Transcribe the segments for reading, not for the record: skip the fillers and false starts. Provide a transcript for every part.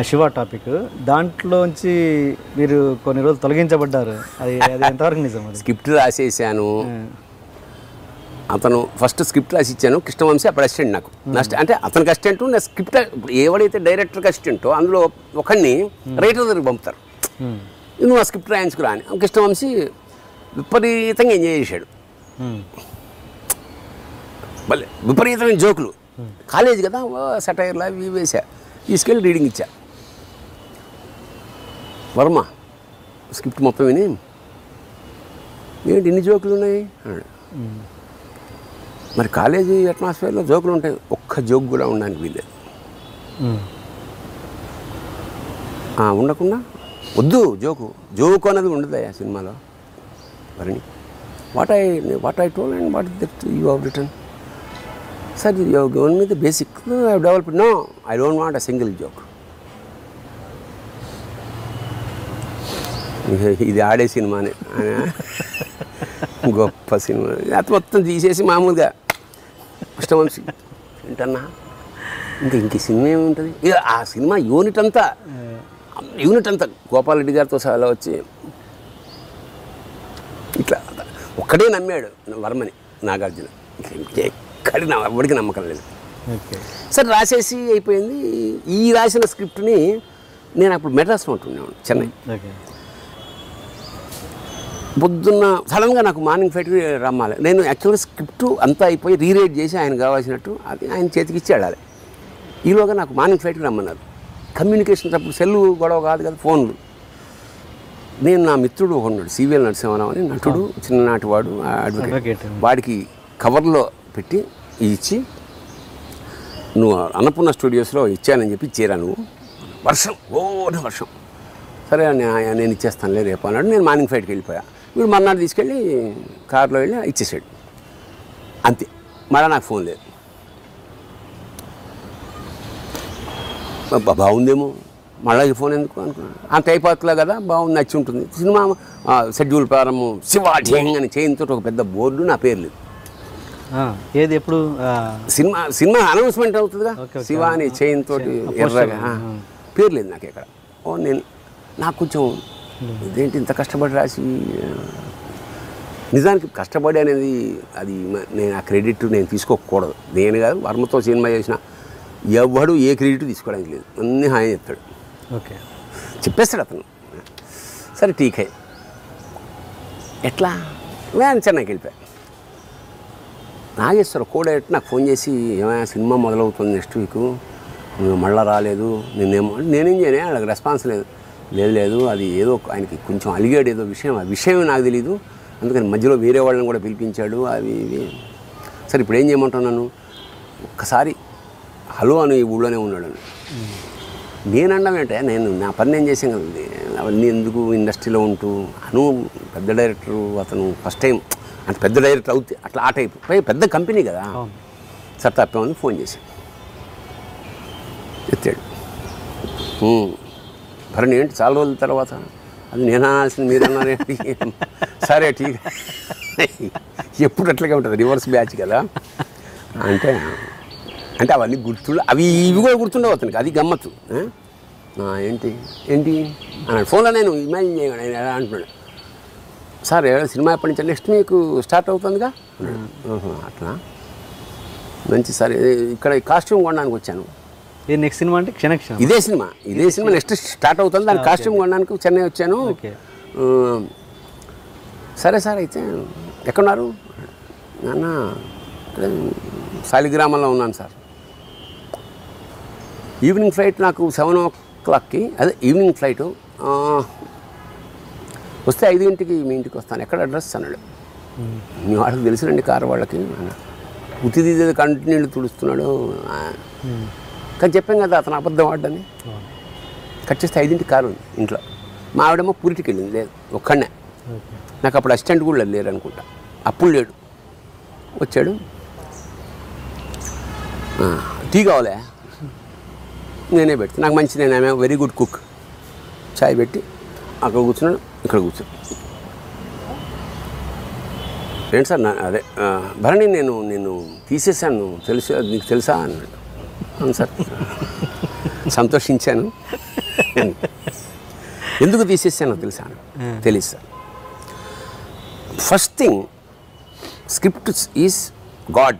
Shiva topic దాంట్లోంచి మీరు కొన్ని రోజులు తొలగించబడ్డారు, అది అది ఎంతవరకు నిజం? స్క్రిప్ట్ రాసేసాను, అతను ఫస్ట్ స్క్రిప్ట్ రాసి ఇచ్చాను, కృష్ణవంశీ అప్పుడు అసిస్టెంట్ నాకు. నెక్స్ట్ అంటే అతనికి అసిస్టెంట్, నా స్క్రిప్ట్ ఎవడైతే డైరెక్టర్కి అసిస్టెంటో అందులో ఒకరిని రైటర్ దగ్గరికి పంపుతారు, నువ్వు ఆ స్క్రిప్ట్ రాయించుకురా అని. కృష్ణవంశీ విపరీతంగా ఎంజాయ్ చేశాడు, మళ్ళీ విపరీతమైన జోకులు. కాలేజీ కదా, సెటైర్లా అవి వేసా, తీసుకెళ్ళి రీడింగ్ ఇచ్చా. వర్మ స్క్రిప్ట్ మొత్తం విని, ఏంటి ఇన్ని జోకులు ఉన్నాయి అన్నాడు. మరి కాలేజీ అట్మాస్ఫియర్లో జోకులు ఉంటాయి, ఒక్క జోక్ కూడా ఉండడానికి వీల్లేదు. ఉండకుండా వద్దు, జోకు అన్నది ఉండదు ఆ సినిమాలో. మరి what I told and what that you have return. Sir you have given me the basic, I have developed. No, I don't want a single joke. ఇది ఆడే సినిమానే, గొప్ప సినిమా. అది మొత్తం తీసేసి మామూలుగా కృష్ణవంశీ ఏంటన్నా ఇంక సినిమా ఏముంటుంది, ఇక ఆ సినిమా యూనిట్ అంతా గోపాలరెడ్డి గారితో సహా వచ్చి ఇట్లా ఒక్కడే నమ్మాడు వర్మని, నాగార్జున. ఎక్కడి ఎవరికి నమ్మకం లేదు. సరే రాసేసి అయిపోయింది. ఈ రాసిన స్క్రిప్ట్ని నేను అప్పుడు మెడ్రాస్లో ఉంటున్నాను, చెన్నై. పొద్దున్న సడన్గా నాకు మార్నింగ్ ఫ్లైట్కి రమ్మాలి. నేను యాక్చువల్గా స్క్రిప్ట్ అంతా అయిపోయి రీరైట్ చేసి ఆయన కావాల్సినట్టు అది ఆయన చేతికి ఇచ్చి వెళ్ళాలి. ఈలోగా నాకు మార్నింగ్ ఫ్లైట్కి రమ్మన్నారు. కమ్యూనికేషన్స్ అప్పుడు సెల్లు గొడవ కాదు కదా, ఫోన్లు. నేను నా మిత్రుడు ఉన్నాడు, సివిఎల్ నరసింహారావు అని నటుడు, చిన్ననాటి వాడు, అడ్వకేట్. వాడికి కవర్లో పెట్టి ఇచ్చి, నువ్వు అన్నపూర్ణ స్టూడియోస్లో ఇచ్చానని చెప్పి ఇచ్చేరా నువ్వు. వర్షం, వర్షం. సరే నేను ఇచ్చేస్తానులే రేపు అన్నాడు. నేను మార్నింగ్ ఫ్లైట్కి వెళ్ళిపోయా. వీడు మర్నాడు తీసుకెళ్ళి కార్లో వెళ్ళి ఇచ్చేసాడు. అంతే, మళ్ళీ నాకు ఫోన్ లేదు. బాగుందేమో, మళ్ళీ ఫోన్ ఎందుకు అనుకున్నాను. అంత అయిపోతులే కదా, బాగుంది, నచ్చి ఉంటుంది. సినిమా షెడ్యూల్ ప్రారంభం శివాఠింగ్ అని చేయంతో ఒక పెద్ద బోర్డు, నా పేరు లేదు. ఏది ఎప్పుడు సినిమా అనౌన్స్మెంట్ అవుతుందిగా, శివ అని చేయంతో ఎర్రగా, పేరు లేదు నాకు ఎక్కడ. నాకు కొంచెం ఇదేంటి ఇంత కష్టపడి రాసి, నిజానికి కష్టపడి అనేది అది నేను ఆ క్రెడిట్ నేను తీసుకోకూడదు. నేను కాదు, వర్మతో సినిమా చేసిన ఎవడు ఏ క్రెడిట్ తీసుకోవడానికి లేదు, అన్నీ హాయి చెప్తాడు. ఓకే, చెప్పేస్తాడు అతను. సరే టీకే ఎట్లా నేను చెన్నైకి వెళ్ళిపోయా. నాగేశ్వర కోడేట్ నాకు ఫోన్ చేసి, ఏమైనా సినిమా మొదలవుతుంది నెక్స్ట్ వీక్, నువ్వు మళ్ళీ రాలేదు, నేనేం చేయను, వాళ్ళకి రెస్పాన్స్ లేదు, అది ఏదో ఆయనకి కొంచెం అలిగాడు ఏదో విషయం, ఆ విషయం నాకు తెలీదు, అందుకని మధ్యలో వేరే వాళ్ళని కూడా పిలిపించాడు అవి ఇవి. సరే ఇప్పుడు ఏం చేయమంటున్నాను, ఒక్కసారి హలో అని ఈ ఊళ్ళోనే ఉన్నాడు అని. నేనడం ఏంటే, నా పని నేను చేసాను కదండి, అవన్నీ ఎందుకు ఇండస్ట్రీలో ఉంటూ. అను పెద్ద డైరెక్టరు, అతను ఫస్ట్ టైం అంటే పెద్ద డైరెక్టర్ అవుతే అట్లా ఆ టైప్, పెద్ద కంపెనీ కదా. సార్ తప్పేమని ఫోన్ చేశాను, ఎత్తాడు. భరణి ఏంటి చాలా రోజుల తర్వాత, అది నేను అనాల్సింది మీరు అన్నారేంటి. సరే ఠీక్, ఎప్పుడు అట్లాగే ఉంటుంది, రివర్స్ బ్యాచ్ కదా. అంటే అవన్నీ గుర్తుండ, ఇవి కూడా గుర్తుండవు అతనికి, అది గమ్మత్తు. ఏంటి అన్నాడు ఫోన్లో. నేను ఇమాజిన్ చేయగానే ఎలా అంటున్నాడు, సార్ సినిమా ఎప్పటి నుంచి, నెక్స్ట్ మీకు స్టార్ట్ అవుతుందిగా అట్లా. మంచి సార్, ఇక్కడ కాస్ట్యూమ్ కొనడానికి వచ్చాను. నెక్స్ట్ సినిమా అంటే క్షణక్షణం, ఇదే సినిమా నెక్స్ట్ స్టార్ట్ అవుతుంది, దాని కాస్ట్యూమ్ కొనడానికి చెన్నై వచ్చాను. సరే సార్, అయితే ఎక్కడున్నారు నాన్న? ఇక్కడ శాలిగ్రామంలో ఉన్నాను సార్. ఈవినింగ్ ఫ్లైట్ నాకు 7 o'clockకి, అదే ఈవినింగ్ ఫ్లైటు, వస్తే 5 గంటలకి మీ ఇంటికి వస్తాను, ఎక్కడ అడ్రస్ అన్నాడు. మీ వాళ్ళకి తెలిసినండి కారు వాళ్ళకి. ఉత్తి తీసేది కంటిన్యూ తుడుస్తున్నాడు. కానీ చెప్పాం కదా అతను అబద్ధం ఆడని. కట్ చేస్తే 5 గంటలకి కారు ఉంది ఇంట్లో. మా ఆవిడేమో పూరికి వెళ్ళింది, లేదు ఒక్కడనే. నాకు అప్పుడు అసిస్టెంట్ కూడా లేరు అనుకుంటా, అప్పుడు లేడు. వచ్చాడు, టీ కావాలే, నేనే పెడితే నాకు మంచి, నేను వెరీ గుడ్ కుక్. చాయ్ పెట్టి అక్కడ కూర్చున్నాడు, ఇక్కడ కూర్చున్నాడు. ఏంటి సార్, అదే భరణి నేను తీసేసాను తెలుసు, నీకు తెలుసా అన్నాడు. అవును సార్. సంతోషించాను. ఎందుకు తీసేసానో తెలుసా? తెలుసు sir. First thing, script is God.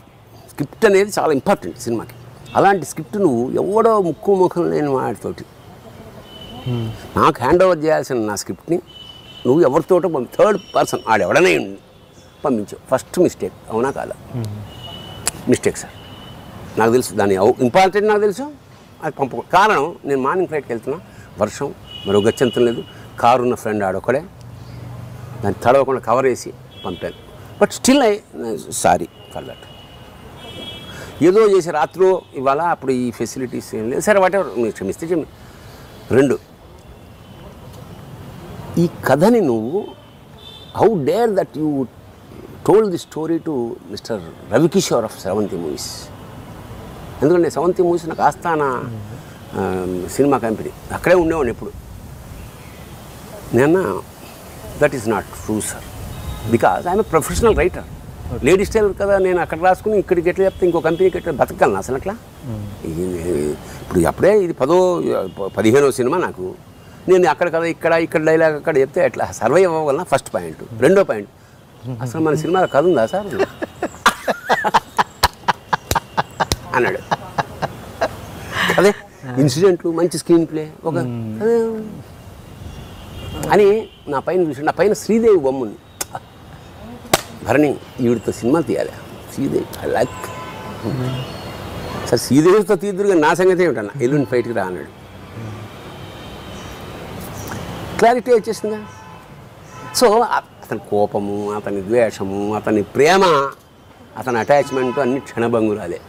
Script అనేది చాలా ఇంపార్టెంట్ సినిమాకి. అలాంటి స్క్రిప్ట్ నువ్వు ఎవడో ముక్కు ముఖం లేని వాడితోటి నాకు హ్యాండ్ ఓవర్ చేయాల్సిన నా స్క్రిప్ట్ని నువ్వు ఎవరితోటో థర్డ్ పర్సన్ ఆడెవడనే పంపించావు. First mistake. అవునా కాదా? Mistake sir. నాకు తెలుసు దాని ఇంపార్టెంట్, నాకు తెలుసు. అది కారణం, నేను మార్నింగ్ ఫ్లైట్కి వెళ్తున్నా, వర్షం, మరో గచ్చంతం లేదు, కారు ఉన్న ఫ్రెండ్ ఆడొక్కడే, దాన్ని తడవకుండా కవర్ వేసి పంపాను. But still sorry for that. ఏదో చేసి రాత్రి ఇవాళ అప్పుడు ఈ ఫెసిలిటీస్ ఏం లేదు, సరే వాట్ ఎవర్, మీరు క్షమిస్తే రెండు, ఈ కథని నువ్వు how dare that you told the story to mister Ravikishore of seventy movies. ఎందుకంటే సెవెంతీ మూవీస్ నాకు ఆస్థాన సినిమా కంపెనీ, అక్కడే ఉండేవాడిని ఎప్పుడు. నేను that is not true sir, because I'm a professional writer. Ladies tailor కదా, నేను అక్కడ రాసుకుని ఇక్కడికి ఎట్లా చెప్తే ఇంకో కంపెనీకి ఎట్లా బతకగలను అసలు అట్లా. ఇప్పుడు అప్పుడే ఇది 15వ సినిమా నాకు. నేను అక్కడ కదా ఇక్కడ డైలాగ్ అక్కడ చెప్తే ఎట్లా సర్వైవ్ అవ్వగలనా? First point. రెండో పాయింట్, అసలు మన సినిమాలో కథ ఉందా సార్ అన్నాడు. అదే ఇన్సిడెంట్లు, మంచి స్క్రీన్ ప్లే, ఒక అని నా పైన చూసి, నా పైన శ్రీదేవి బొమ్మ ఉంది. భరణి ఈవిడితో సినిమా తీయాలి, శ్రీదేవి ఐ లైక్. సార్ శ్రీదేవితో తీద్దురుగా నా సంగతి ఏమిటన్నా, ఎల్లుండి ఫైట్కి రా అన్నాడు. క్లారిటీ వచ్చేసిందా? సో అతని కోపము, అతని ద్వేషము, అతని ప్రేమ, అతని అటాచ్మెంట్ అన్ని క్షణభంగురాలే.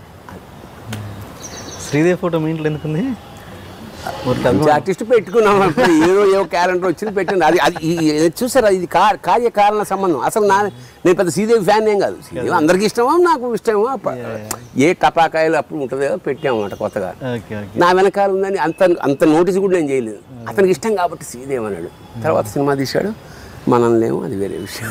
శ్రీదేవి ఫోటో మీ ఇంట్లో ఎందుకుంది? ఆర్టిస్ట్ పెట్టుకున్నాం, ఏదో క్యాలెండర్ వచ్చింది పెట్టింది. అది చూసారా, ఇది కార్యకారణ సంబంధం. అసలు నేను పెద్ద శ్రీదేవి ఫ్యాన్ ఏం కాదు. శ్రీదేవి అందరికీ ఇష్టమో, నాకు ఇష్టమో, ఏ టపాకాయలు అప్పుడు ఉంటుందో పెట్టామన్నమాట కొత్తగా. నా వెనకాల ఉందని అంత నోటీస్ కూడా నేను చేయలేదు. అతనికి ఇష్టం కాబట్టి శ్రీదేవి అన్నాడు. తర్వాత సినిమా తీశాడు, మనల్నేమో అది వేరే విషయం.